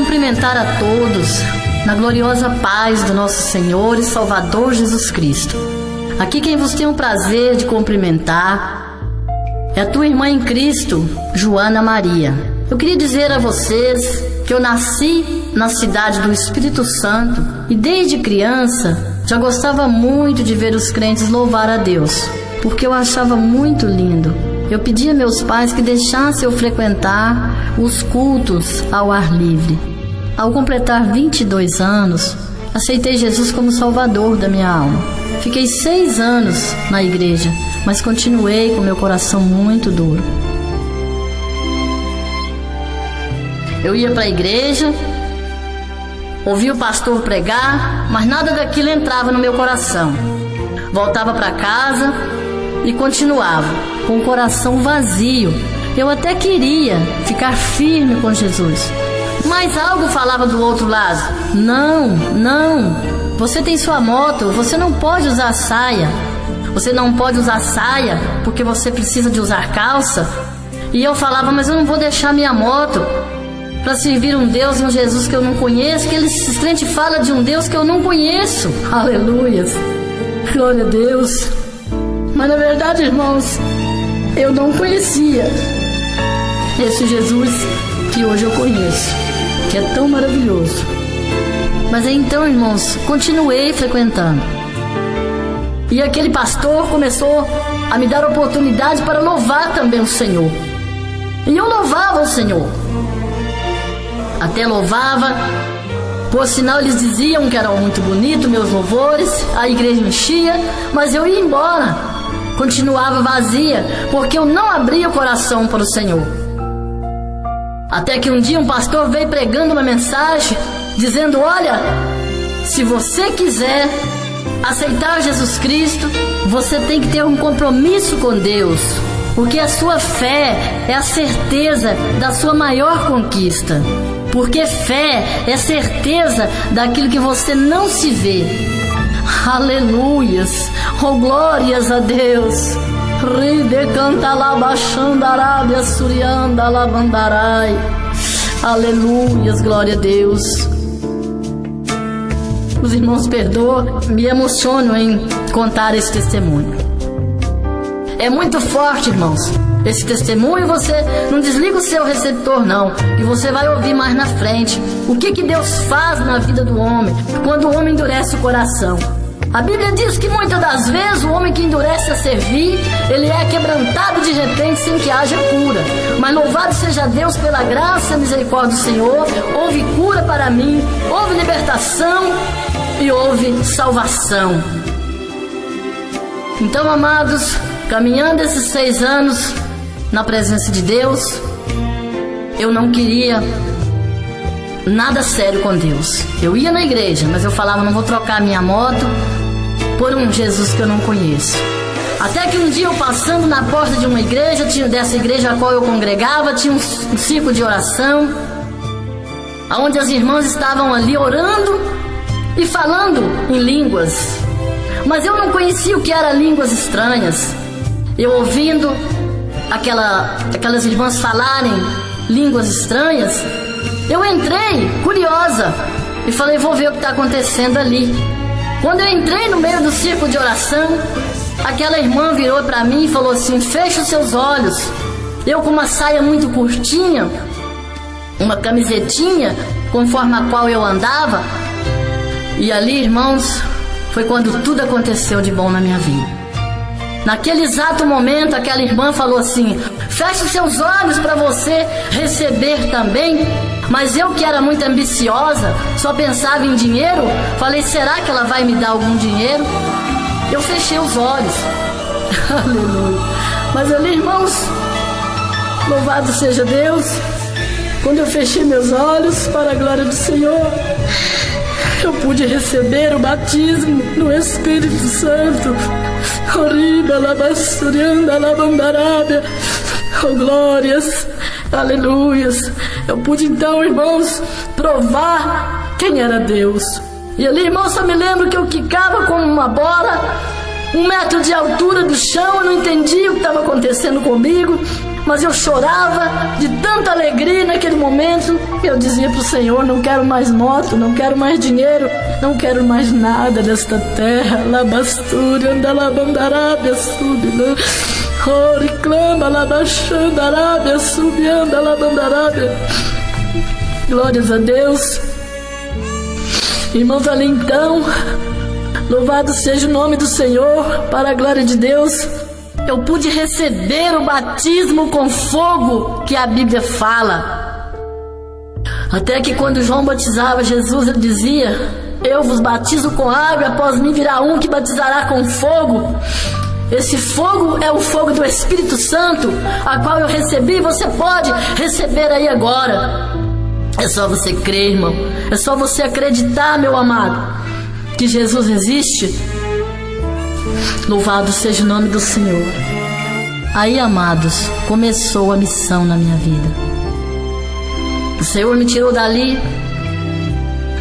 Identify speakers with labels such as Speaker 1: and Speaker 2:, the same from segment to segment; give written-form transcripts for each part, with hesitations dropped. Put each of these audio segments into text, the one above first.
Speaker 1: cumprimentar a todos na gloriosa paz do nosso Senhor e Salvador Jesus Cristo. Aqui quem vos tem o prazer de cumprimentar é a tua irmã em Cristo, Joana Maria. Eu queria dizer a vocês que eu nasci na cidade do Espírito Santo e desde criança já gostava muito de ver os crentes louvar a Deus, porque eu achava muito lindo. Eu pedi a meus pais que deixassem eu frequentar os cultos ao ar livre. Ao completar 22 anos, aceitei Jesus como Salvador da minha alma. Fiquei 6 anos na igreja, mas continuei com meu coração muito duro. Eu ia para a igreja, ouvia o pastor pregar, mas nada daquilo entrava no meu coração. Voltava para casa e continuava com o coração vazio. Eu até queria ficar firme com Jesus, mas algo falava do outro lado: não, você tem sua moto, você não pode usar saia. Você não pode usar saia porque você precisa de usar calça. E eu falava: mas eu não vou deixar minha moto para servir um Deus e um Jesus que eu não conheço, que esse crente fala de um Deus que eu não conheço. Aleluias, glória a Deus. Mas na verdade, irmãos, eu não conhecia esse Jesus que hoje eu conheço, que é tão maravilhoso. Mas então, irmãos, continuei frequentando. E aquele pastor começou a me dar oportunidade para louvar também o Senhor. E eu louvava o Senhor. Até louvava, por sinal eles diziam que eram muito bonitos meus louvores, a igreja enchia, mas eu ia embora. Continuava vazia, porque eu não abria o coração para o Senhor. Até que um dia um pastor veio pregando uma mensagem, dizendo: olha, se você quiser aceitar Jesus Cristo, você tem que ter um compromisso com Deus, porque a sua fé é a certeza da sua maior conquista. Porque fé é certeza daquilo que você não se vê. Aleluias, oh glórias a Deus. Ride canta lá baixando Arábia Surianda lavandarai. Aleluias, glória a Deus. Os irmãos perdoam, me emociono em contar esse testemunho. É muito forte, irmãos, esse testemunho. Você não desliga o seu receptor não, e você vai ouvir mais na frente o que Deus faz na vida do homem quando o homem endurece o coração. A Bíblia diz que muitas das vezes o homem que endurece a servir, ele é quebrantado de repente sem que haja cura. Mas louvado seja Deus pela graça e misericórdia do Senhor. Houve cura para mim, houve libertação e houve salvação. Então, amados, caminhando esses 6 anos na presença de Deus, eu não queria nada sério com Deus. Eu ia na igreja, mas eu falava: não vou trocar minha moto por um Jesus que eu não conheço. Até que um dia, eu passando na porta de uma igreja, dessa igreja a qual eu congregava, tinha um círculo de oração, onde as irmãs estavam ali orando e falando em línguas, mas eu não conhecia o que eram línguas estranhas. Eu ouvindo aquelas irmãs falarem línguas estranhas, eu entrei curiosa e falei: vou ver o que está acontecendo ali. Quando eu entrei no meio do círculo de oração, aquela irmã virou para mim e falou assim: feche os seus olhos. Eu com uma saia muito curtinha, uma camisetinha conforme a qual eu andava, e ali, irmãos, foi quando tudo aconteceu de bom na minha vida. Naquele exato momento, aquela irmã falou assim: feche os seus olhos para você receber também. Mas eu, que era muito ambiciosa, só pensava em dinheiro, falei: será que ela vai me dar algum dinheiro? Eu fechei os olhos. Aleluia. Mas ali, irmãos, louvado seja Deus, quando eu fechei meus olhos para a glória do Senhor, eu pude receber o batismo no Espírito Santo. Oh glórias, aleluias. Eu pude então, irmãos, provar quem era Deus. E ali, irmãos, eu me lembro que eu quicava como uma bola 1 metro de altura do chão. Eu não entendia o que estava acontecendo comigo, mas eu chorava de tanta alegria naquele momento. Eu dizia para o Senhor: não quero mais moto, não quero mais dinheiro, não quero mais nada desta terra. Labastúria, andalabandarábia, subila, reclama, labaxandarábia, subianda, labandarábia. Glórias a Deus. Irmãos, ali então, louvado seja o nome do Senhor, para a glória de Deus, eu pude receber o batismo com fogo que a Bíblia fala. Até que quando João batizava Jesus, ele dizia: eu vos batizo com água, após mim virá um que batizará com fogo. Esse fogo é o fogo do Espírito Santo, a qual eu recebi, e você pode receber aí agora. É só você crer, irmão. É só você acreditar, meu amado, que Jesus existe. Louvado seja o nome do Senhor. Aí, amados, começou a missão na minha vida. O Senhor me tirou dali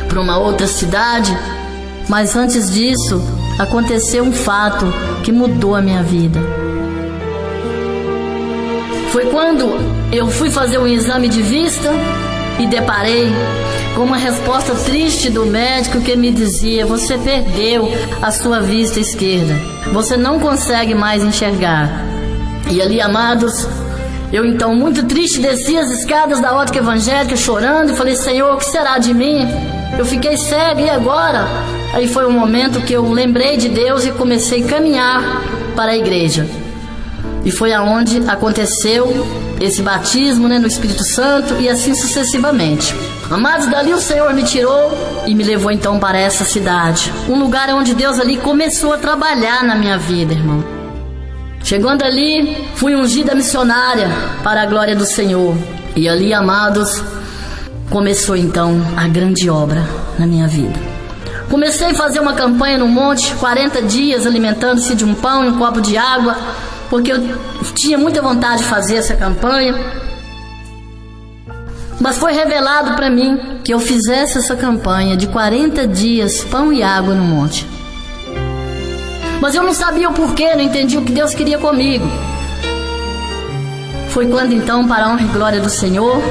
Speaker 1: para uma outra cidade, mas antes disso aconteceu um fato que mudou a minha vida. Foi quando eu fui fazer um exame de vista e deparei com uma resposta triste do médico que me dizia: você perdeu a sua vista esquerda, você não consegue mais enxergar. E ali, amados, eu então muito triste desci as escadas da ótica evangélica chorando e falei: Senhor, o que será de mim? Eu fiquei cego, e agora? Aí foi um momento que eu lembrei de Deus e comecei a caminhar para a igreja. E foi aonde aconteceu esse batismo, no Espírito Santo, e assim sucessivamente. Amados, dali o Senhor me tirou e me levou então para essa cidade. Um lugar onde Deus ali começou a trabalhar na minha vida, irmão. Chegando ali, fui ungida missionária para a glória do Senhor. E ali, amados, começou então a grande obra na minha vida. Comecei a fazer uma campanha no monte, 40 dias alimentando-se de um pão e um copo de água, porque eu tinha muita vontade de fazer essa campanha. Mas foi revelado para mim que eu fizesse essa campanha de 40 dias, pão e água no monte. Mas eu não sabia o porquê, não entendia o que Deus queria comigo. Foi quando então, para a honra e glória do Senhor,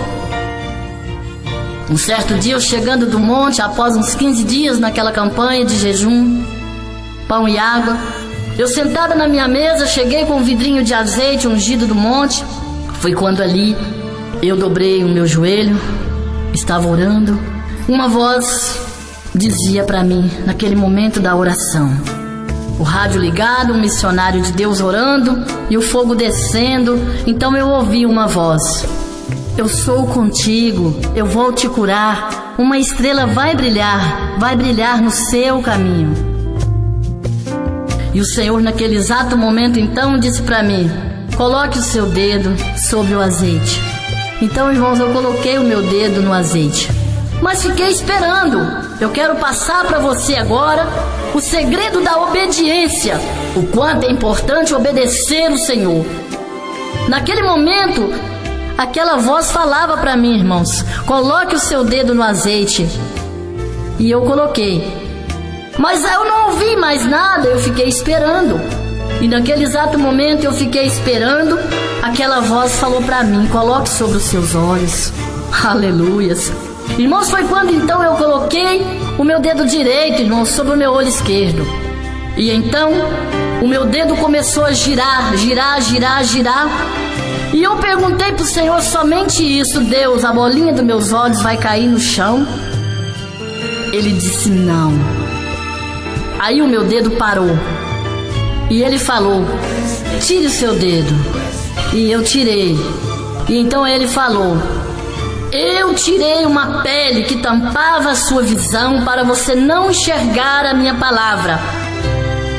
Speaker 1: um certo dia eu chegando do monte, após uns 15 dias naquela campanha de jejum, pão e água, eu sentada na minha mesa, cheguei com um vidrinho de azeite ungido do monte. Foi quando ali eu dobrei o meu joelho, estava orando. Uma voz dizia para mim, naquele momento da oração, o rádio ligado, um missionário de Deus orando e o fogo descendo. Então eu ouvi uma voz: eu sou contigo, eu vou te curar, uma estrela vai brilhar no seu caminho. E o Senhor naquele exato momento então disse para mim: coloque o seu dedo sobre o azeite. Então, irmãos, eu coloquei o meu dedo no azeite, mas fiquei esperando. Eu quero passar para você agora o segredo da obediência, o quanto é importante obedecer o Senhor. Naquele momento, aquela voz falava para mim: irmãos, coloque o seu dedo no azeite. E eu coloquei. Mas eu não ouvi mais nada, eu fiquei esperando. E naquele exato momento eu fiquei esperando, aquela voz falou para mim: coloque sobre os seus olhos. Aleluias. Irmãos, foi quando então eu coloquei o meu dedo direito, irmãos, sobre o meu olho esquerdo. E então o meu dedo começou a girar. E eu perguntei pro Senhor somente isso: Deus, a bolinha dos meus olhos vai cair no chão? Ele disse: não. Aí o meu dedo parou. E ele falou: tire o seu dedo. E eu tirei. E então ele falou: eu tirei uma pele que tampava a sua visão para você não enxergar a minha palavra.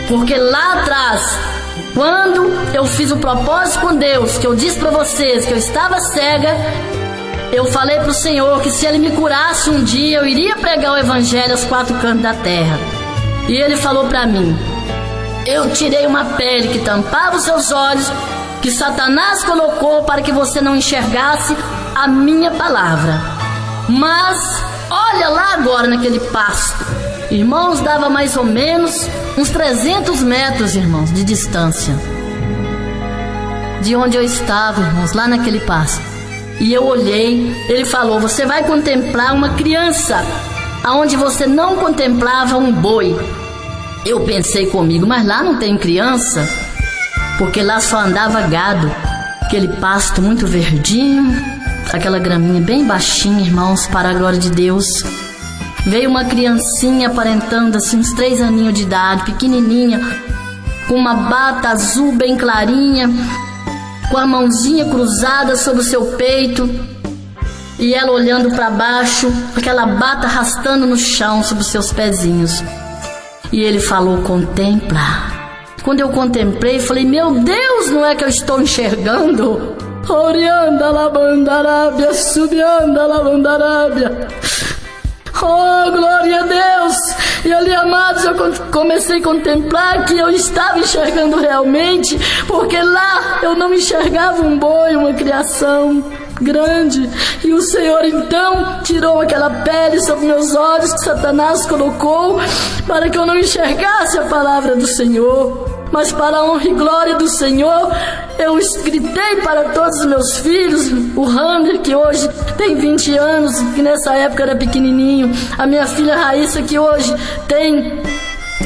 Speaker 1: Porque lá atrás, quando eu fiz o propósito com Deus, que eu disse para vocês que eu estava cega, eu falei para o Senhor que se Ele me curasse um dia, eu iria pregar o Evangelho aos 4 cantos da terra. E Ele falou para mim: eu tirei uma pele que tampava os seus olhos, que Satanás colocou para que você não enxergasse a minha palavra. Mas olha lá agora naquele pasto, irmãos, dava mais ou menos uns 300 metros, irmãos, de distância de onde eu estava, irmãos, lá naquele pasto. E eu olhei, ele falou: você vai contemplar uma criança aonde você não contemplava um boi. Eu pensei comigo, mas lá não tem criança, porque lá só andava gado, aquele pasto muito verdinho, aquela graminha bem baixinha, irmãos, para a glória de Deus. Veio uma criancinha aparentando assim uns 3 aninhos de idade, pequenininha, com uma bata azul bem clarinha, com a mãozinha cruzada sobre o seu peito, e ela olhando para baixo, aquela bata arrastando no chão sobre os seus pezinhos. E ele falou: contempla. Quando eu contemplei, falei: meu Deus, não é que eu estou enxergando? Orianda labandarábia, subianda labandarábia. Oh, glória a Deus! E ali, amados, eu comecei a contemplar que eu estava enxergando realmente, porque lá eu não enxergava um boi, uma criação grande. E o Senhor então tirou aquela pele sobre meus olhos que Satanás colocou para que eu não enxergasse a palavra do Senhor. Mas para a honra e glória do Senhor, eu gritei para todos os meus filhos, o Rander, que hoje tem 20 anos, que nessa época era pequenininho, a minha filha Raíssa, que hoje tem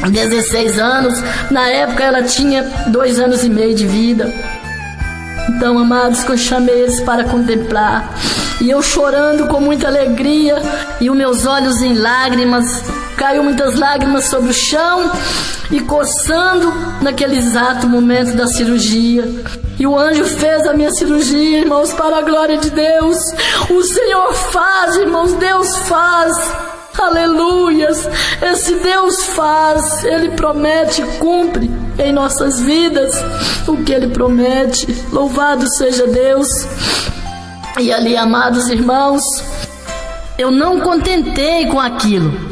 Speaker 1: 16 anos, na época ela tinha 2 anos e meio de vida. Então, amados, que eu chamei eles para contemplar, e eu chorando com muita alegria, e os meus olhos em lágrimas, caiu muitas lágrimas sobre o chão, e coçando naquele exato momento da cirurgia. E o anjo fez a minha cirurgia, irmãos, para a glória de Deus. O Senhor faz, irmãos, Deus faz. Aleluias! Esse Deus faz, Ele promete e cumpre em nossas vidas o que Ele promete. Louvado seja Deus! E ali, amados irmãos, eu não contentei com aquilo.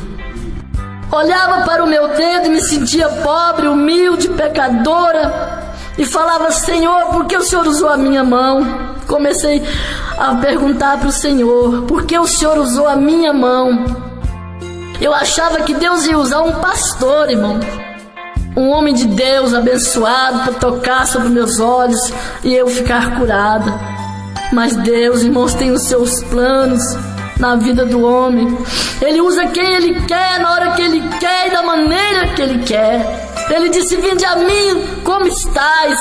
Speaker 1: Olhava para o meu dedo e me sentia pobre, humilde, pecadora, e falava: Senhor, por que o Senhor usou a minha mão? Comecei a perguntar para o Senhor: por que o Senhor usou a minha mão? Eu achava que Deus ia usar um pastor, irmão, um homem de Deus abençoado, para tocar sobre meus olhos e eu ficar curada. Mas Deus, irmãos, tem os seus planos na vida do homem. Ele usa quem Ele quer, na hora que Ele quer e da maneira que Ele quer. Ele disse: vinde a mim, como estáis,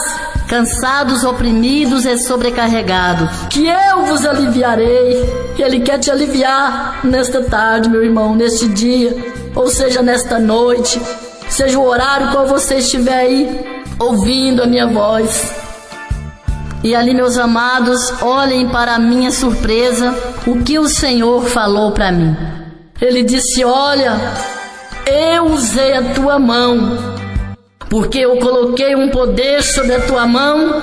Speaker 1: cansados, oprimidos e sobrecarregados, que eu vos aliviarei. Ele quer te aliviar nesta tarde, meu irmão, neste dia, ou seja, nesta noite, seja o horário qual você estiver aí ouvindo a minha voz. E ali, meus amados, olhem para a minha surpresa o que o Senhor falou para mim. Ele disse: olha, eu usei a tua mão, porque eu coloquei um poder sobre a tua mão,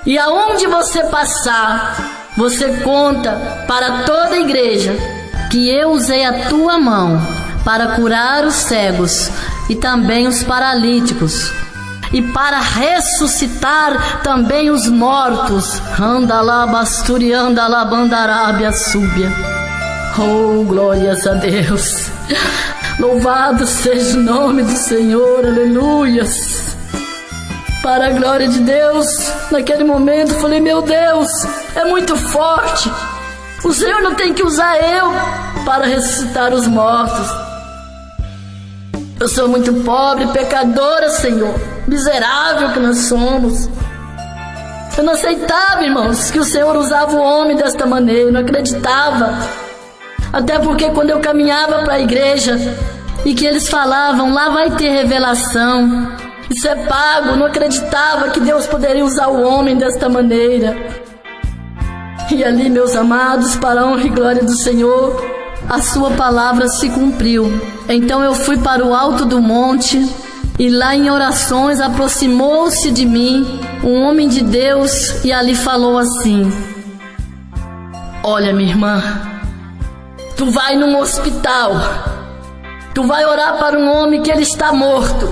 Speaker 1: e aonde você passar, você conta para toda a igreja que eu usei a tua mão para curar os cegos e também os paralíticos, e para ressuscitar também os mortos. Andalabasturi, andalabandarábia, súbia. Oh, glórias a Deus. Louvado seja o nome do Senhor, aleluias. Para a glória de Deus, naquele momento falei: meu Deus, é muito forte. O Senhor não tem que usar eu para ressuscitar os mortos. Eu sou muito pobre, pecadora, Senhor, miserável que nós somos. Eu não aceitava, irmãos, que o Senhor usava o homem desta maneira, eu não acreditava. Até porque quando eu caminhava para a igreja e que eles falavam: lá vai ter revelação, isso é pago, eu não acreditava que Deus poderia usar o homem desta maneira. E ali, meus amados, para a honra e glória do Senhor, a sua palavra se cumpriu. Então eu fui para o alto do monte, e lá em orações aproximou-se de mim um homem de Deus e ali falou assim: olha, minha irmã, tu vai num hospital, tu vai orar para um homem que ele está morto,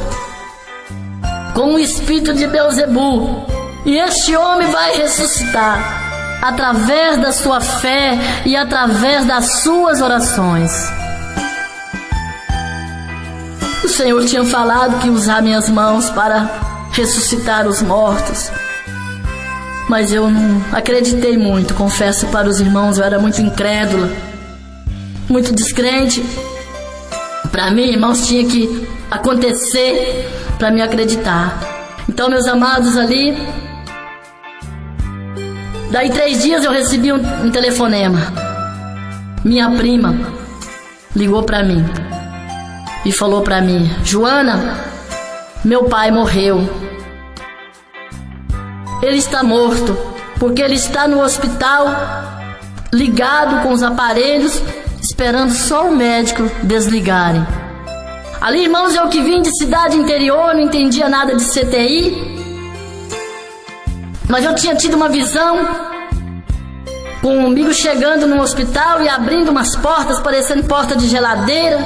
Speaker 1: com o espírito de Belzebu, e este homem vai ressuscitar através da sua fé e através das suas orações. O Senhor tinha falado que ia usar minhas mãos para ressuscitar os mortos. Mas eu não acreditei muito, confesso para os irmãos, eu era muito incrédula, muito descrente. Para mim, irmãos, tinha que acontecer para me acreditar. Então, meus amados, ali, daí 3 dias eu recebi um telefonema. Minha prima ligou para mim e falou para mim: Joana, meu pai morreu. Ele está morto, porque ele está no hospital, ligado com os aparelhos, esperando só o médico desligarem. Ali, irmãos, eu que vim de cidade interior, não entendia nada de CTI, mas eu tinha tido uma visão com um amigo chegando no hospital e abrindo umas portas, parecendo porta de geladeira.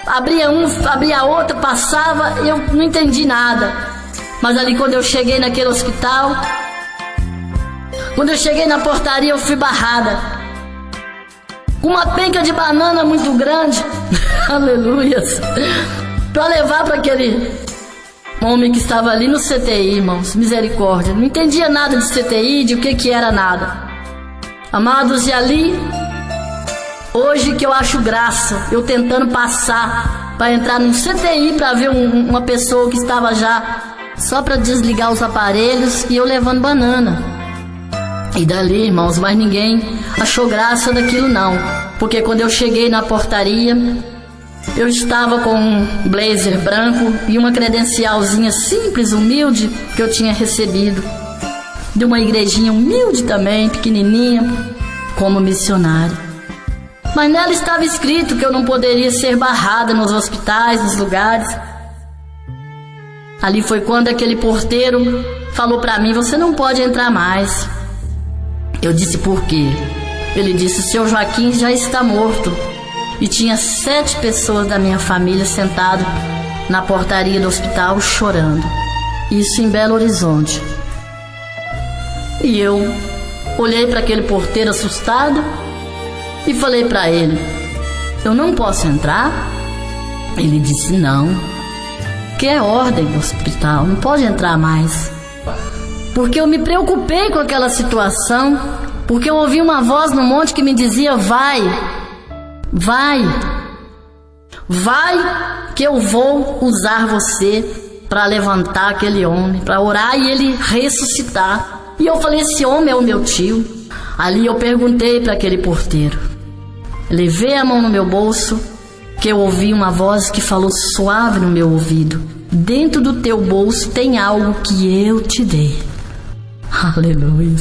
Speaker 1: Abria um, abria outra, passava, eu não entendi nada. Mas ali, quando eu cheguei naquele hospital, quando eu cheguei na portaria, eu fui barrada com uma penca de banana muito grande, aleluias, para levar para aquele homem que estava ali no CTI, irmãos, misericórdia. Não entendia nada de CTI, de o que era nada. Amados, e ali, hoje que eu acho graça, eu tentando passar para entrar num CTI para ver uma pessoa que estava já só para desligar os aparelhos, e eu levando banana. E dali, irmãos, mais ninguém achou graça daquilo não, porque quando eu cheguei na portaria, eu estava com um blazer branco e uma credencialzinha simples, humilde, que eu tinha recebido de uma igrejinha humilde também, pequenininha, como missionária. Mas nela estava escrito que eu não poderia ser barrada nos hospitais, nos lugares. Ali foi quando aquele porteiro falou para mim: você não pode entrar mais. Eu disse: por quê? Ele disse: o seu Joaquim já está morto. E tinha 7 pessoas da minha família sentadas na portaria do hospital chorando. Isso em Belo Horizonte. E eu olhei para aquele porteiro assustado e falei para ele: eu não posso entrar? Ele disse: não, que é ordem do hospital, não pode entrar mais. Porque eu me preocupei com aquela situação, porque eu ouvi uma voz no monte que me dizia: vai, vai, vai, que eu vou usar você para levantar aquele homem, para orar e ele ressuscitar. E eu falei: esse homem é o meu tio. Ali eu perguntei para aquele porteiro, levei a mão no meu bolso, que eu ouvi uma voz que falou suave no meu ouvido: dentro do teu bolso tem algo que eu te dei. Aleluia.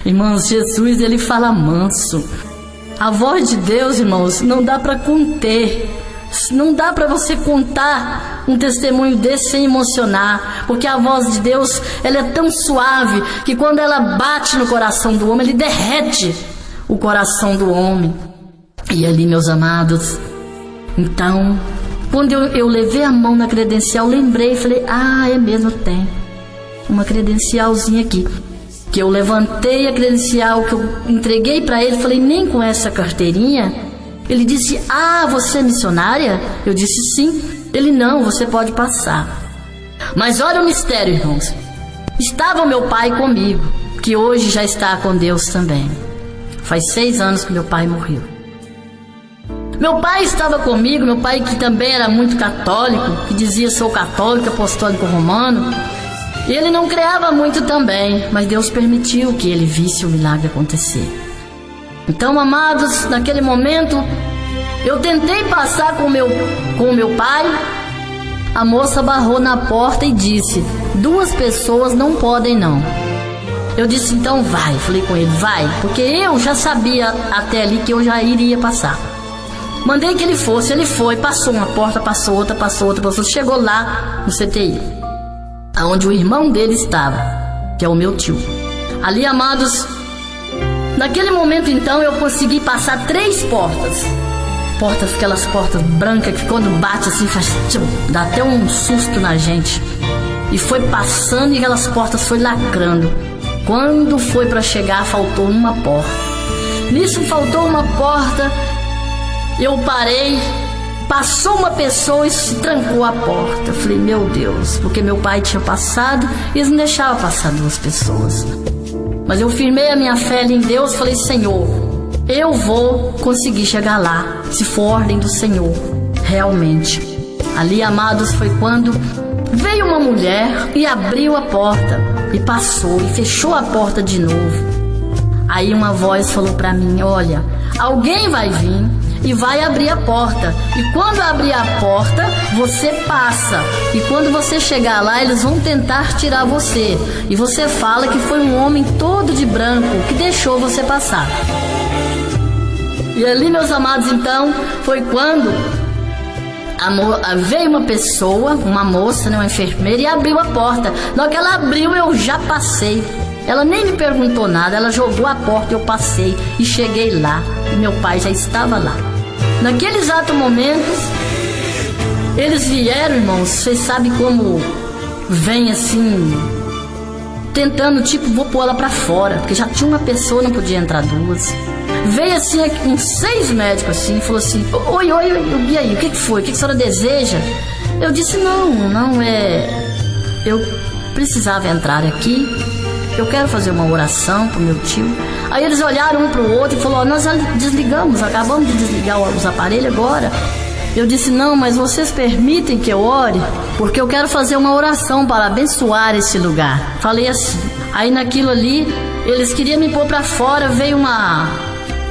Speaker 1: Irmãos, Jesus, ele fala manso. A voz de Deus, irmãos, não dá para conter. Não dá para você contar um testemunho desse sem emocionar, porque a voz de Deus, ela é tão suave que quando ela bate no coração do homem, ele derrete o coração do homem. E ali, meus amados, então, quando eu levei a mão na credencial, lembrei, falei: ah, é mesmo, tem uma credencialzinha aqui. Que eu levantei a credencial, que eu entreguei para ele, falei: nem com essa carteirinha? Ele disse: ah, você é missionária? Eu disse: sim. Ele: não, você pode passar. Mas olha o mistério, irmãos. Estava o meu pai comigo, que hoje já está com Deus também. Faz 6 anos que meu pai morreu. Meu pai estava comigo, meu pai que também era muito católico, que dizia: sou católico, apostólico romano. E ele não creava muito também, mas Deus permitiu que ele visse o milagre acontecer. Então, amados, naquele momento, eu tentei passar com o meu pai. A moça barrou na porta e disse: 2 pessoas não podem não. Eu disse: então vai. Falei com ele: vai, porque eu já sabia até ali que eu já iria passar. Mandei que ele fosse, ele foi, passou uma porta, passou outra, chegou lá no CTI, aonde o irmão dele estava, que é o meu tio. Ali, amados, naquele momento então eu consegui passar 3 portas. Aquelas portas brancas que quando bate assim faz dá até um susto na gente. E foi passando e aquelas portas foi lacrando. Quando foi para chegar, faltou uma porta. Nisso faltou uma porta, eu parei Passou uma pessoa e se trancou a porta. Eu falei, meu Deus, porque meu pai tinha passado e eles não deixavam passar duas pessoas. Mas eu firmei a minha fé em Deus, falei, Senhor, eu vou conseguir chegar lá, se for ordem do Senhor, realmente. Ali, amados, foi quando veio uma mulher e abriu a porta, e passou, e fechou a porta de novo. Aí uma voz falou pra mim, olha, alguém vai vir e vai abrir a porta, e quando abrir a porta, você passa, e quando você chegar lá, eles vão tentar tirar você, e você fala que foi um homem todo de branco que deixou você passar. E ali, meus amados, então, foi quando veio uma pessoa, uma moça, né, uma enfermeira, e abriu a porta. Na hora que ela abriu, eu já passei. Ela nem me perguntou nada, ela jogou a porta, eu passei e cheguei lá. E meu pai já estava lá. Naquele exato momento, eles vieram, irmãos, vocês sabem como vem assim, tentando, tipo, vou pôr ela pra fora, porque já tinha uma pessoa, não podia entrar duas. Veio assim, uns 6 médicos assim, falou assim, oi, e aí, o que foi? O que a senhora deseja? Eu disse, não, eu precisava entrar aqui, eu quero fazer uma oração pro meu tio. Aí eles olharam um pro outro e falaram, nós já desligamos, acabamos de desligar os aparelhos agora. Eu disse, não, mas vocês permitem que eu ore? Porque eu quero fazer uma oração para abençoar esse lugar. Falei assim. Aí naquilo ali, eles queriam me pôr pra fora, veio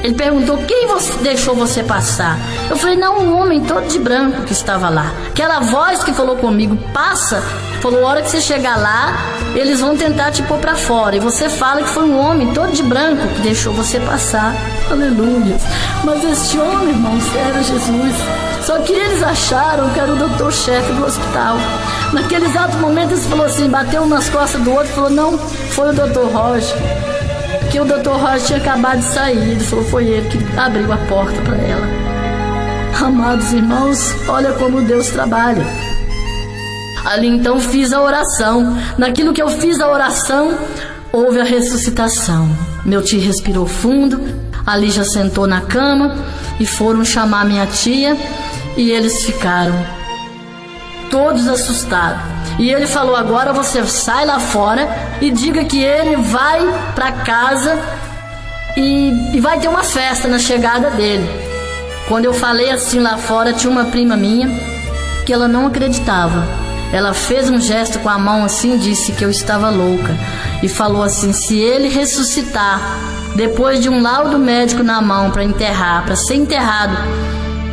Speaker 1: ele perguntou, quem deixou você passar? Eu falei, não, um homem todo de branco que estava lá. Aquela voz que falou comigo, passa, falou, a hora que você chegar lá, eles vão tentar te pôr pra fora. E você fala que foi um homem todo de branco que deixou você passar. Aleluia. Mas este homem, irmãos, era Jesus. Só que eles acharam que era o doutor-chefe do hospital. Naquele exato momento, eles falou assim, bateu um nas costas do outro, falou, não, foi o doutor Roger. Que o doutor Roger tinha acabado de sair. Ele falou, foi ele que abriu a porta para ela. Amados irmãos, olha como Deus trabalha. Ali então fiz a oração. Naquilo que eu fiz a oração, houve a ressuscitação. Meu tio respirou fundo, ali já sentou na cama e foram chamar minha tia e eles ficaram todos assustados. E ele falou, agora você sai lá fora e diga que ele vai para casa e vai ter uma festa na chegada dele. Quando eu falei assim lá fora, tinha uma prima minha que ela não acreditava. Ela fez um gesto com a mão assim, disse que eu estava louca e falou assim, se ele ressuscitar depois de um laudo médico na mão para enterrar, para ser enterrado,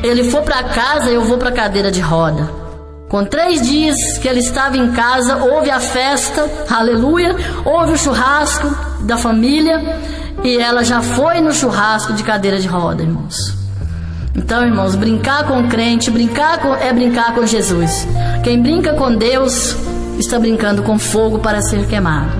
Speaker 1: ele for para casa, eu vou para cadeira de roda. Com 3 dias que ele estava em casa, houve a festa, aleluia, houve o churrasco da família e ela já foi no churrasco de cadeira de roda, irmãos. Então, irmãos, brincar com o crente, é brincar com Jesus. Quem brinca com Deus está brincando com fogo para ser queimado.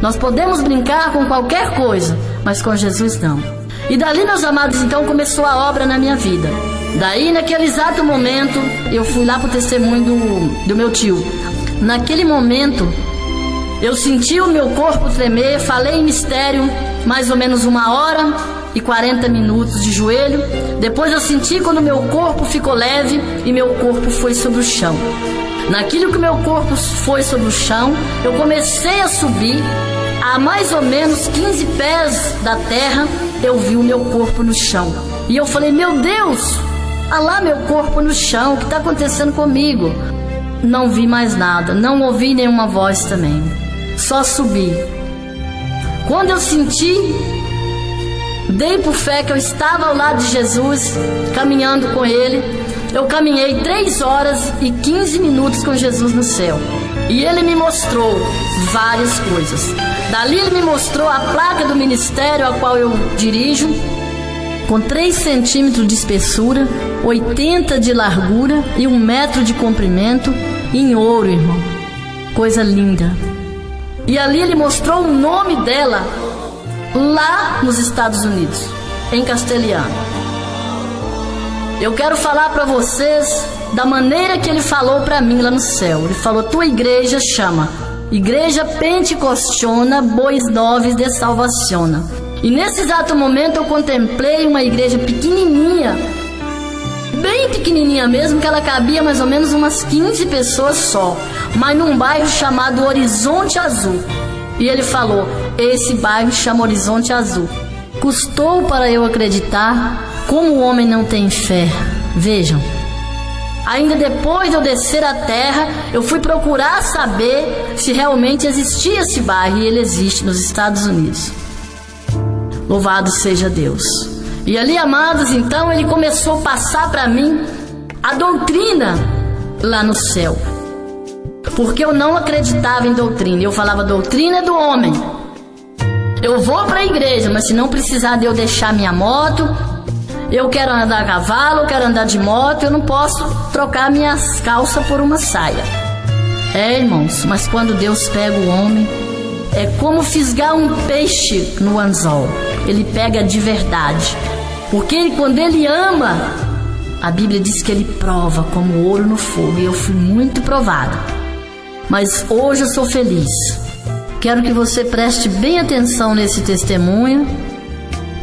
Speaker 1: Nós podemos brincar com qualquer coisa, mas com Jesus não. E dali, meus amados, então começou a obra na minha vida. Daí, naquele exato momento, eu fui lá pro testemunho do meu tio. Naquele momento, eu senti o meu corpo tremer, falei em mistério, mais ou menos 1h40 de joelho. Depois eu senti quando meu corpo ficou leve e meu corpo foi sobre o chão. Naquilo que meu corpo foi sobre o chão, eu comecei a subir. A mais ou menos 15 pés da terra, eu vi o meu corpo no chão. E eu falei, meu Deus, olha lá meu corpo no chão, o que está acontecendo comigo? Não vi mais nada, não ouvi nenhuma voz também, só subi. Quando eu senti, dei por fé que eu estava ao lado de Jesus, caminhando com Ele. Eu caminhei 3h15 com Jesus no céu. E Ele me mostrou várias coisas. Dali Ele me mostrou a placa do ministério a qual eu dirijo, com 3 centímetros de espessura, 80 de largura e 1 metro de comprimento, em ouro, irmão. Coisa linda. E ali Ele mostrou o nome dela, lá nos Estados Unidos, em castelhano. Eu quero falar para vocês da maneira que Ele falou para mim lá no céu. Ele falou, tua igreja chama Igreja Pentecostona Bois Novos de Salvaciona. E nesse exato momento eu contemplei uma igreja pequenininha, bem pequenininha mesmo, que ela cabia mais ou menos umas 15 pessoas só, mas num bairro chamado Horizonte Azul. E ele falou: esse bairro chama Horizonte Azul. Custou para eu acreditar como o homem não tem fé. Vejam, ainda depois de eu descer a terra, eu fui procurar saber se realmente existia esse bairro, e ele existe nos Estados Unidos. Louvado seja Deus. E ali, amados, então ele começou a passar para mim a doutrina lá no céu, porque eu não acreditava em doutrina. Eu falava: doutrina é do homem. Eu vou para a igreja, mas se não precisar de eu deixar minha moto, eu quero andar a cavalo, eu quero andar de moto, eu não posso trocar minhas calças por uma saia. Irmãos, mas quando Deus pega o homem, é como fisgar um peixe no anzol. Ele pega de verdade, porque quando ele ama, a Bíblia diz que ele prova como ouro no fogo, e eu fui muito provada. Mas hoje eu sou feliz. Quero que você preste bem atenção nesse testemunho,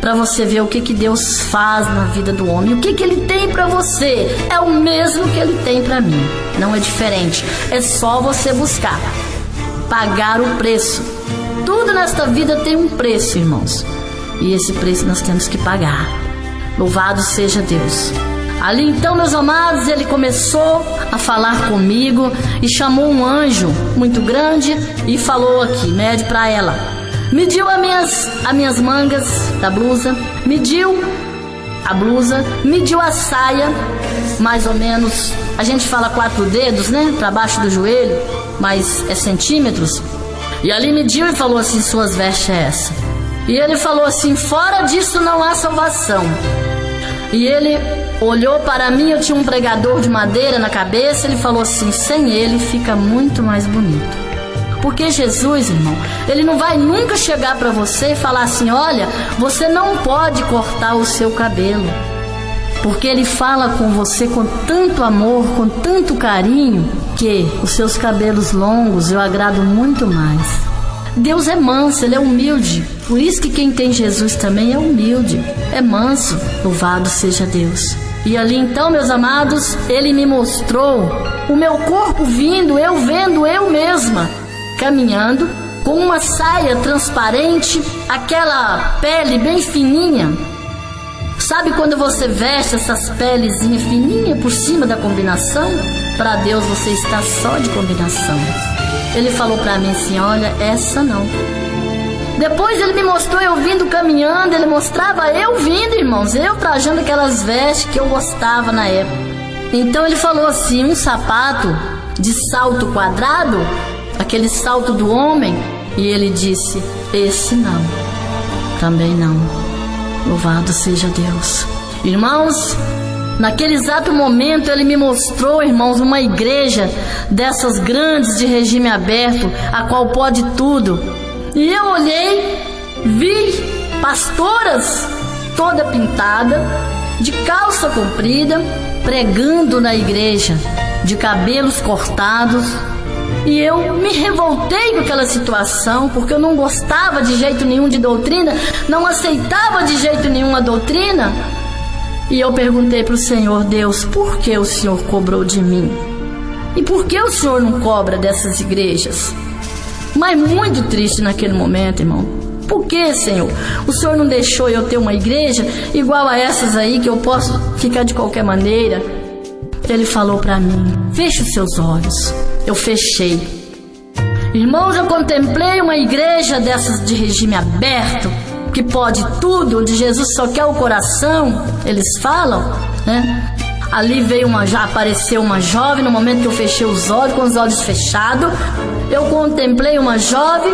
Speaker 1: para você ver o que Deus faz na vida do homem. O que ele tem para você é o mesmo que ele tem para mim. Não é diferente. É só você buscar, pagar o preço. Tudo nesta vida tem um preço, irmãos, e esse preço nós temos que pagar. Louvado seja Deus. Ali então, meus amados, ele começou a falar comigo e chamou um anjo muito grande e falou aqui, mede para ela. Mediu as minhas mangas da blusa, mediu a blusa, mediu a saia, mais ou menos, a gente fala 4 dedos, né, para baixo do joelho, mas é centímetros. E ali mediu e falou assim: suas vestes é essa. E ele falou assim: fora disso não há salvação. E ele olhou para mim, eu tinha um pregador de madeira na cabeça, ele falou assim: sem ele fica muito mais bonito. Porque Jesus, irmão, ele não vai nunca chegar para você e falar assim: olha, você não pode cortar o seu cabelo. Porque ele fala com você com tanto amor, com tanto carinho, que os seus cabelos longos eu agrado muito mais. Deus é manso, ele é humilde. Por isso que quem tem Jesus também é humilde, é manso. Louvado seja Deus. E ali então, meus amados, ele me mostrou o meu corpo vindo, eu vendo eu mesma, caminhando com uma saia transparente, aquela pele bem fininha. Sabe quando você veste essas pelezinhas fininhas por cima da combinação? Para Deus você está só de combinação. Ele falou para mim assim: olha, essa não. Depois ele me mostrou eu vindo caminhando, ele mostrava eu vindo, irmãos, eu trajando aquelas vestes que eu gostava na época. Então ele falou assim: um sapato de salto quadrado, aquele salto do homem. E ele disse: esse não, também não. Louvado seja Deus. Irmãos, naquele exato momento ele me mostrou, irmãos, uma igreja dessas grandes de regime aberto, a qual pode tudo. E eu olhei, vi pastoras toda pintada, de calça comprida, pregando na igreja, de cabelos cortados. E eu me revoltei com aquela situação, porque eu não gostava de jeito nenhum de doutrina, não aceitava de jeito nenhum a doutrina. E eu perguntei para o Senhor: Deus, por que o Senhor cobrou de mim? E por que o Senhor não cobra dessas igrejas? Mas muito triste naquele momento, irmão. Por que, Senhor? O Senhor não deixou eu ter uma igreja igual a essas aí, que eu posso ficar de qualquer maneira? Ele falou para mim: feche os seus olhos. Eu fechei. Irmãos, eu contemplei uma igreja dessas de regime aberto, que pode tudo, onde Jesus só quer o coração, eles falam, né? Ali já apareceu uma jovem. No momento que eu fechei os olhos, com os olhos fechados, eu contemplei uma jovem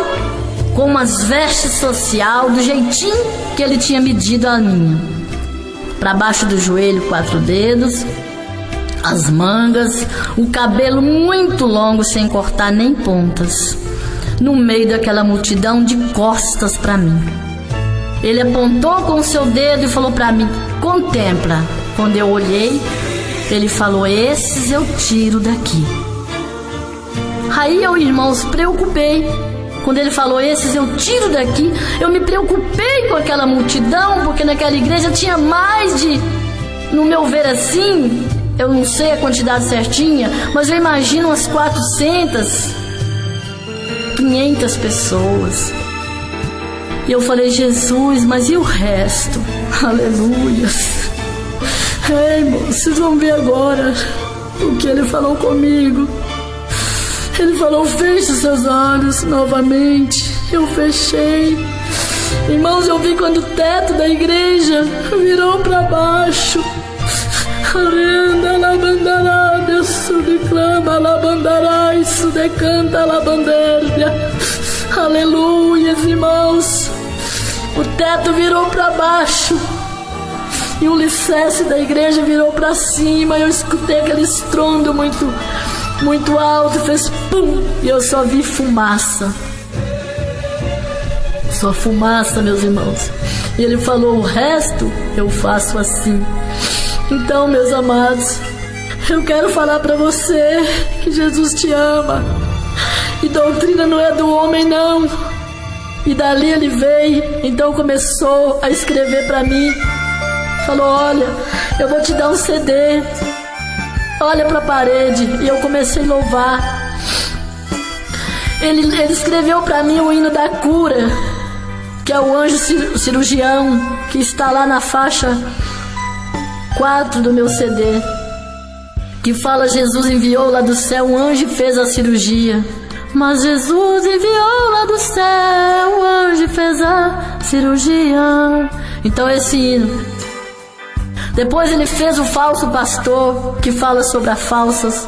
Speaker 1: com umas vestes social, do jeitinho que ele tinha medido a minha. Para baixo do joelho, 4 dedos, as mangas, o cabelo muito longo, sem cortar nem pontas, no meio daquela multidão, de costas para mim. Ele apontou com o seu dedo e falou para mim: contempla. Quando eu olhei, ele falou: esses eu tiro daqui. Aí eu, irmãos, preocupei. Quando ele falou: esses eu tiro daqui, eu me preocupei com aquela multidão, porque naquela igreja tinha mais de no meu ver assim, eu não sei a quantidade certinha, mas eu imagino umas 400, 500 pessoas. E eu falei: Jesus, mas e o resto? Aleluia. Irmão, vocês vão ver agora o que ele falou comigo. Ele falou: feche seus olhos novamente. Eu fechei. Irmãos, eu vi quando o teto da igreja virou para baixo. Arenda labandará, Deus declama labandará, isso decanta labandéria. Aleluia, irmãos. O teto virou para baixo e o alicerce da igreja virou para cima. Eu escutei aquele estrondo muito alto, fez pum, e eu só vi fumaça. Só fumaça, meus irmãos. E ele falou: o resto eu faço assim. Então, meus amados, eu quero falar para você que Jesus te ama. E doutrina não é do homem, não. E dali ele veio, então começou a escrever para mim. Falou: olha, eu vou te dar um CD. Olha para a parede. E eu comecei a louvar. Ele escreveu para mim o hino da cura, que é o anjo cirurgião, que está lá na faixa 4 do meu CD, que fala: Jesus enviou lá do céu um anjo e fez a cirurgia. Mas Jesus enviou lá do céu o anjo e fez a cirurgia. Então esse hino. Depois ele fez o falso pastor, que fala sobre as falsas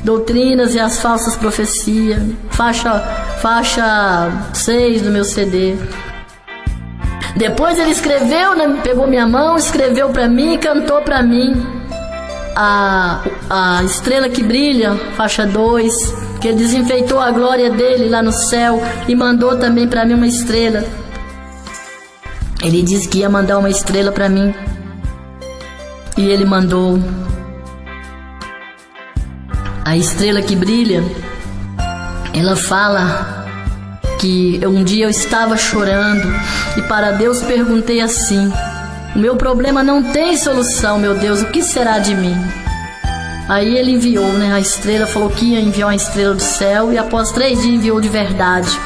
Speaker 1: doutrinas e as falsas profecias. Faixa 6 do meu CD. Depois ele escreveu, né, pegou minha mão, escreveu para mim e cantou para mim a estrela que brilha, faixa 2, que ele desenfeitou a glória dele lá no céu e mandou também para mim uma estrela. Ele disse que ia mandar uma estrela para mim e ele mandou. A estrela que brilha, ela fala que um dia eu estava chorando e para Deus perguntei assim: o meu problema não tem solução, meu Deus, o que será de mim? Aí ele enviou, né, a estrela, falou que ia enviar uma estrela do céu e após 3 dias enviou de verdade.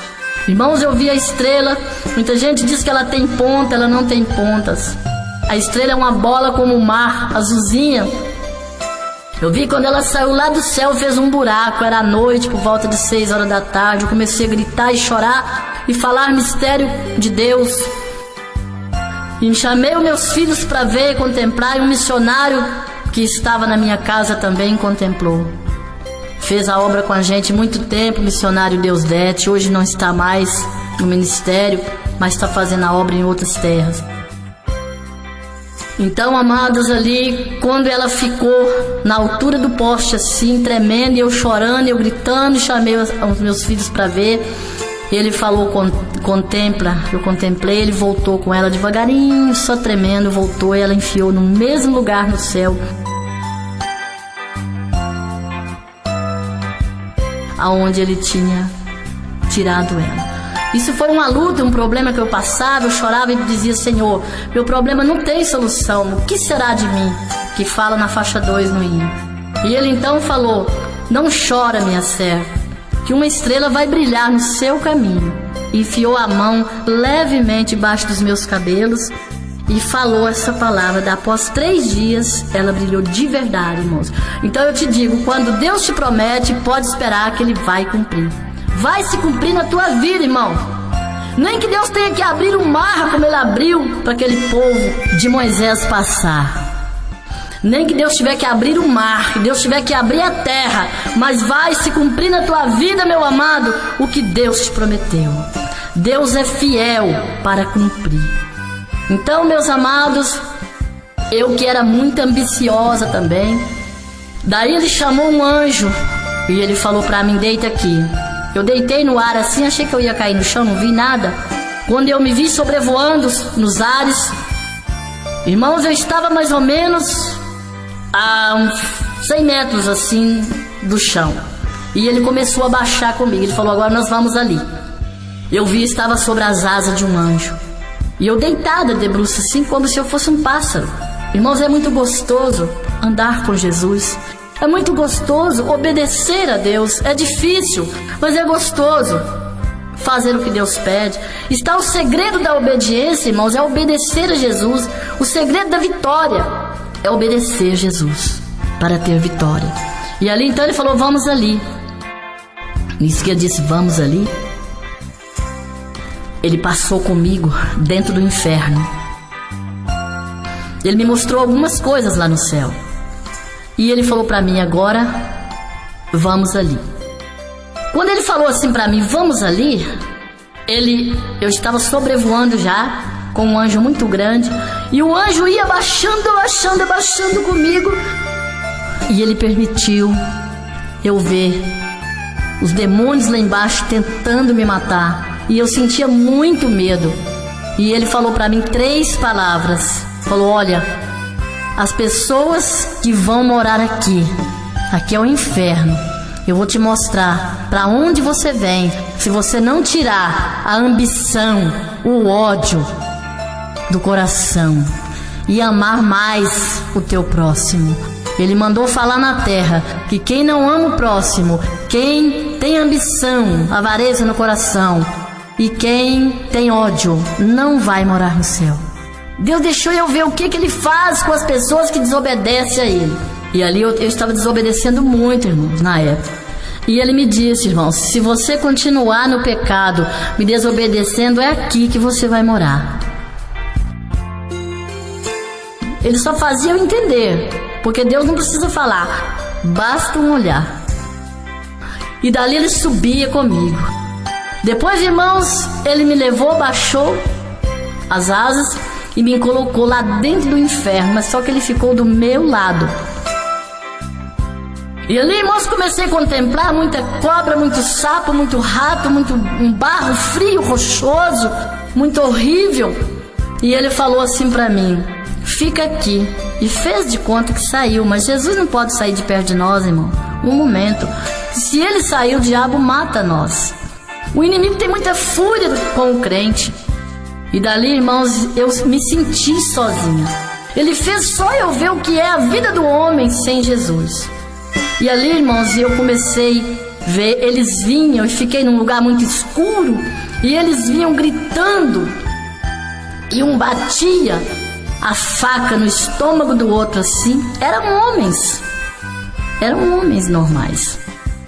Speaker 1: Irmãos, eu vi a estrela. Muita gente diz que ela tem ponta, ela não tem pontas. A estrela é uma bola como o mar, azulzinha. Eu vi quando ela saiu lá do céu, fez um buraco. Era à noite, por volta de 6 horas da tarde. Eu comecei a gritar e chorar e falar mistério de Deus. E chamei os meus filhos para ver e contemplar. E um missionário que estava na minha casa também contemplou. Fez a obra com a gente muito tempo, missionário Deusdete. Hoje não está mais no ministério, mas está fazendo a obra em outras terras. Então, amados, ali, quando ela ficou na altura do poste assim, tremendo, e eu chorando, eu gritando, chamei os meus filhos para ver. Ele falou: contempla. Eu contemplei. Ele voltou com ela devagarinho, só tremendo, voltou, e ela enfiou no mesmo lugar no céu aonde ele tinha tirado ela. Isso foi uma luta, um problema que eu passava. Eu chorava e dizia: Senhor, meu problema não tem solução, o que será de mim? Que fala na faixa 2 no hino. E ele então falou: não chora, minha serva, que uma estrela vai brilhar no seu caminho. E enfiou a mão levemente embaixo dos meus cabelos e falou essa palavra. Após 3 dias ela brilhou de verdade, irmãos. Então eu te digo, quando Deus te promete, pode esperar que Ele vai cumprir. Vai se cumprir na tua vida, irmão. Nem que Deus tenha que abrir o mar como Ele abriu para aquele povo de Moisés passar. Nem que Deus tiver que abrir o mar, que Deus tiver que abrir a terra, mas vai se cumprir na tua vida, meu amado, o que Deus te prometeu. Deus é fiel para cumprir. Então, meus amados, eu que era muito ambiciosa também, daí Ele chamou um anjo e ele falou para mim: deita aqui. Eu deitei no ar assim, achei que eu ia cair no chão, não vi nada. Quando eu me vi sobrevoando nos ares, irmãos, eu estava mais ou menos a uns 100 metros assim do chão. E ele começou a baixar comigo. Ele falou: agora nós vamos ali. Eu vi, estava sobre as asas de um anjo. E eu deitada de bruços assim, como se eu fosse um pássaro. Irmãos, é muito gostoso andar com Jesus. É muito gostoso obedecer a Deus. É difícil, mas é gostoso fazer o que Deus pede. Está o segredo da obediência, irmãos, é obedecer a Jesus. O segredo da vitória é obedecer a Jesus para ter vitória. E ali então ele falou, vamos ali. Nisso que ele disse, vamos ali, ele passou comigo dentro do inferno. Ele me mostrou algumas coisas lá no céu. E ele falou para mim, agora vamos ali. Quando ele falou assim para mim, vamos ali, eu estava sobrevoando já com um anjo muito grande, e o anjo ia abaixando comigo, e ele permitiu eu ver os demônios lá embaixo tentando me matar, e eu sentia muito medo. E ele falou para mim 3 palavras. Falou, olha, as pessoas que vão morar aqui é o inferno. Eu vou te mostrar para onde você vem, se você não tirar a ambição, o ódio do coração e amar mais o teu próximo. Ele mandou falar na terra que quem não ama o próximo, quem tem ambição, avareza no coração e quem tem ódio, não vai morar no céu. Deus deixou eu ver o que ele faz com as pessoas que desobedecem a ele. E ali eu estava desobedecendo muito, irmãos, na época. E ele me disse, irmãos, se você continuar no pecado, me desobedecendo, é aqui que você vai morar. Ele só fazia eu entender, porque Deus não precisa falar, basta um olhar. E dali ele subia comigo. Depois, irmãos, ele me levou, baixou as asas e me colocou lá dentro do inferno, mas só que ele ficou do meu lado. E ali, irmãos, comecei a contemplar muita cobra, muito sapo, muito rato, muito um barro frio, rochoso, muito horrível. E ele falou assim pra mim, fica aqui. E fez de conta que saiu, mas Jesus não pode sair de perto de nós, irmão. Um momento. Se ele sair, o diabo mata nós. O inimigo tem muita fúria com o crente. E dali, irmãos, eu me senti sozinha. Ele fez só eu ver o que é a vida do homem sem Jesus. E ali, irmãos, eu comecei a ver, eles vinham, e fiquei num lugar muito escuro, e eles vinham gritando, e um batia a faca no estômago do outro assim. Eram homens normais.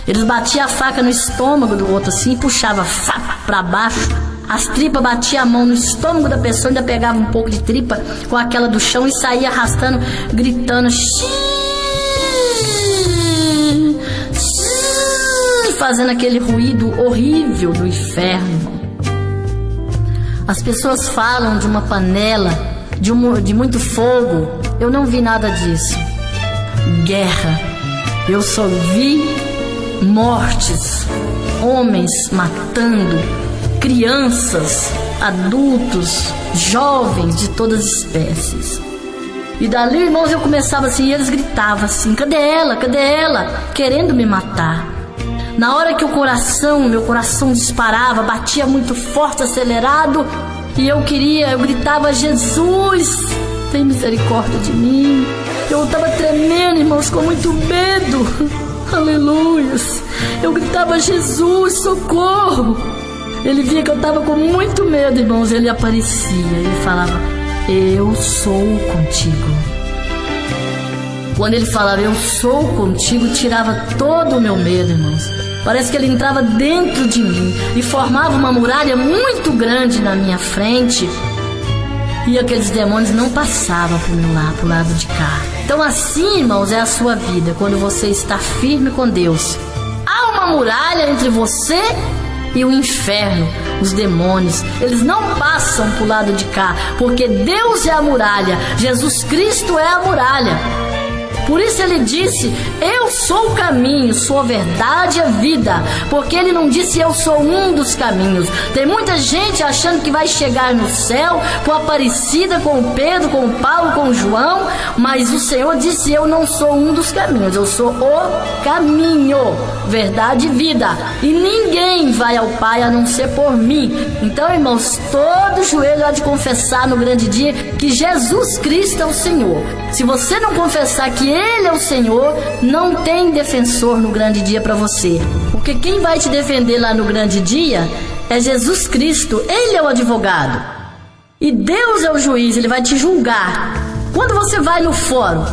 Speaker 1: Eles batiam a faca no estômago do outro assim, e puxavam a faca para baixo, as tripas, batia a mão no estômago da pessoa, ainda pegava um pouco de tripa com aquela do chão e saía arrastando, gritando, fazendo aquele ruído horrível do inferno. As pessoas falam de uma panela, de muito fogo. Eu não vi nada disso. Guerra. Eu só vi mortes, homens matando, crianças, adultos, jovens de todas as espécies. E dali, irmãos, eu começava assim, e eles gritavam assim, cadê ela? Cadê ela? Querendo me matar. Na hora que meu coração disparava, batia muito forte, acelerado, e eu gritava, Jesus, tem misericórdia de mim. Eu estava tremendo, irmãos, com muito medo. Aleluias. Eu gritava, Jesus, socorro. Ele via que eu estava com muito medo, irmãos, ele aparecia, ele falava, eu sou contigo. Quando ele falava, eu sou contigo, tirava todo o meu medo, irmãos. Parece que ele entrava dentro de mim e formava uma muralha muito grande na minha frente. E aqueles demônios não passavam pro lado de cá. Então assim, irmãos, é a sua vida quando você está firme com Deus. Há uma muralha entre você e o inferno, os demônios. Eles não passam pro lado de cá, porque Deus é a muralha, Jesus Cristo é a muralha. Por isso ele disse: eu sou o caminho, sou a verdade e a vida. Porque ele não disse: eu sou um dos caminhos. Tem muita gente achando que vai chegar no céu com a Aparecida, com o Pedro, com o Paulo, com o João, mas o Senhor disse: eu não sou um dos caminhos, eu sou o caminho, verdade e vida, e ninguém vai ao Pai a não ser por mim. Então, irmãos, todo joelho há de confessar no grande dia que Jesus Cristo é o Senhor. Se você não confessar que Ele é o Senhor, não tem defensor no grande dia para você, porque quem vai te defender lá no grande dia é Jesus Cristo. Ele é o advogado e Deus é o juiz. Ele vai te julgar. Quando você vai no fórum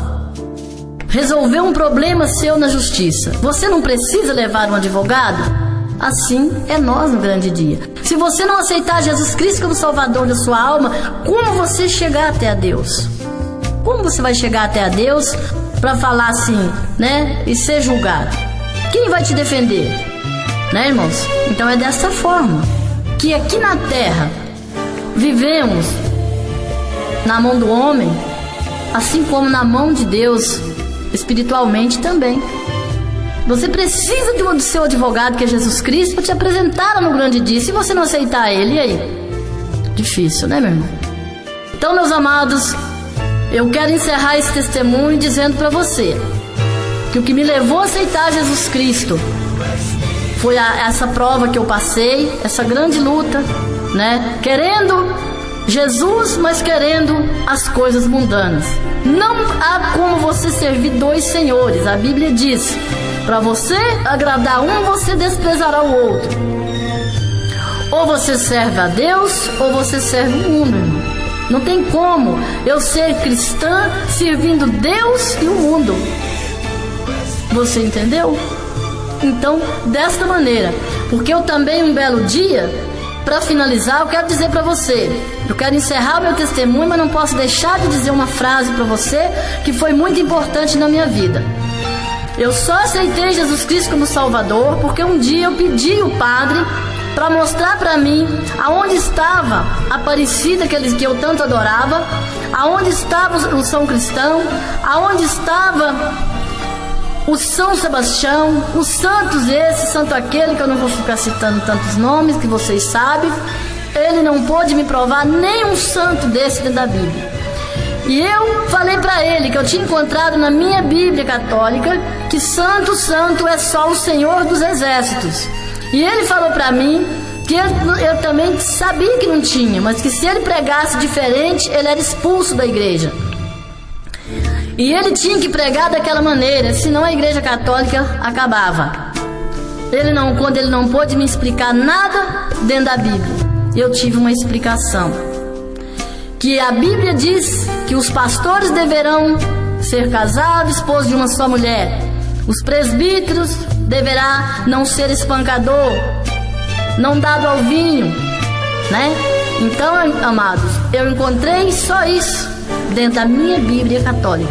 Speaker 1: resolver um problema seu na justiça, você não precisa levar um advogado? Assim é nós no grande dia. Se você não aceitar Jesus Cristo como Salvador da sua alma, como você chegar até a Deus? Como você vai chegar até a Deus para falar assim, né? E ser julgado? Quem vai te defender? Né, irmãos? Então é dessa forma que aqui na terra vivemos na mão do homem, assim como na mão de Deus, espiritualmente também. Você precisa do seu advogado, que é Jesus Cristo, para te apresentar no grande dia. Se você não aceitar ele, e aí? Difícil, né, meu irmão? Então, meus amados, eu quero encerrar esse testemunho dizendo para você que o que me levou a aceitar Jesus Cristo foi essa prova que eu passei, essa grande luta, né? Querendo Jesus, mas querendo as coisas mundanas. Não há como você servir dois senhores. A Bíblia diz: para você agradar um, você desprezará o outro. Ou você serve a Deus, ou você serve o mundo, irmão. Não tem como eu ser cristã servindo Deus e o mundo. Você entendeu? Então, desta maneira, porque eu também, um belo dia, para finalizar, eu quero dizer para você, eu quero encerrar o meu testemunho, mas não posso deixar de dizer uma frase para você que foi muito importante na minha vida. Eu só aceitei Jesus Cristo como Salvador porque um dia eu pedi o padre para mostrar para mim aonde estava a Aparecida que eu tanto adorava, aonde estava o São Cristão, aonde estava o São Sebastião, os santos esse, santo aquele, que eu não vou ficar citando tantos nomes que vocês sabem. Ele não pôde me provar nenhum santo desse dentro da Bíblia. E eu falei para ele que eu tinha encontrado na minha Bíblia católica que santo, santo é só o Senhor dos Exércitos. E ele falou para mim que eu também sabia que não tinha, mas que se ele pregasse diferente, ele era expulso da igreja. E ele tinha que pregar daquela maneira, senão a igreja católica acabava. Quando ele não pôde me explicar nada dentro da Bíblia, eu tive uma explicação. Que a Bíblia diz que os pastores deverão ser casados, esposos de uma só mulher. Os presbíteros deverá não ser espancador, não dado ao vinho, né? Então, amados, eu encontrei só isso dentro da minha Bíblia católica.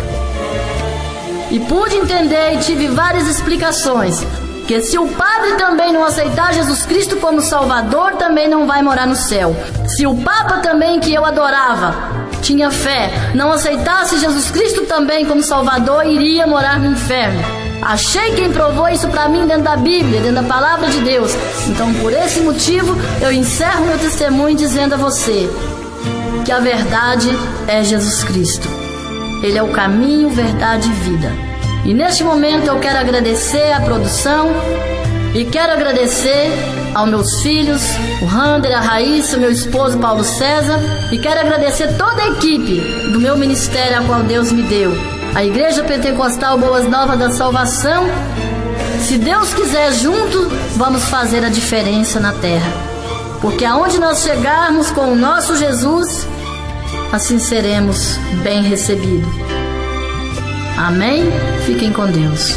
Speaker 1: E pude entender e tive várias explicações. Que se o padre também não aceitar Jesus Cristo como Salvador, também não vai morar no céu. Se o Papa também, que eu adorava, tinha fé, não aceitasse Jesus Cristo também como Salvador, iria morar no inferno. Achei quem provou isso para mim dentro da Bíblia, dentro da Palavra de Deus. Então, por esse motivo, eu encerro meu testemunho dizendo a você que a verdade é Jesus Cristo. Ele é o caminho, verdade e vida. E neste momento eu quero agradecer a produção e quero agradecer aos meus filhos, o Rander, a Raíssa, meu esposo Paulo César, e quero agradecer toda a equipe do meu ministério a qual Deus me deu, a Igreja Pentecostal Boas Novas da Salvação. Se Deus quiser, juntos vamos fazer a diferença na terra, porque aonde nós chegarmos com o nosso Jesus, assim seremos bem recebidos. Amém? Fiquem com Deus.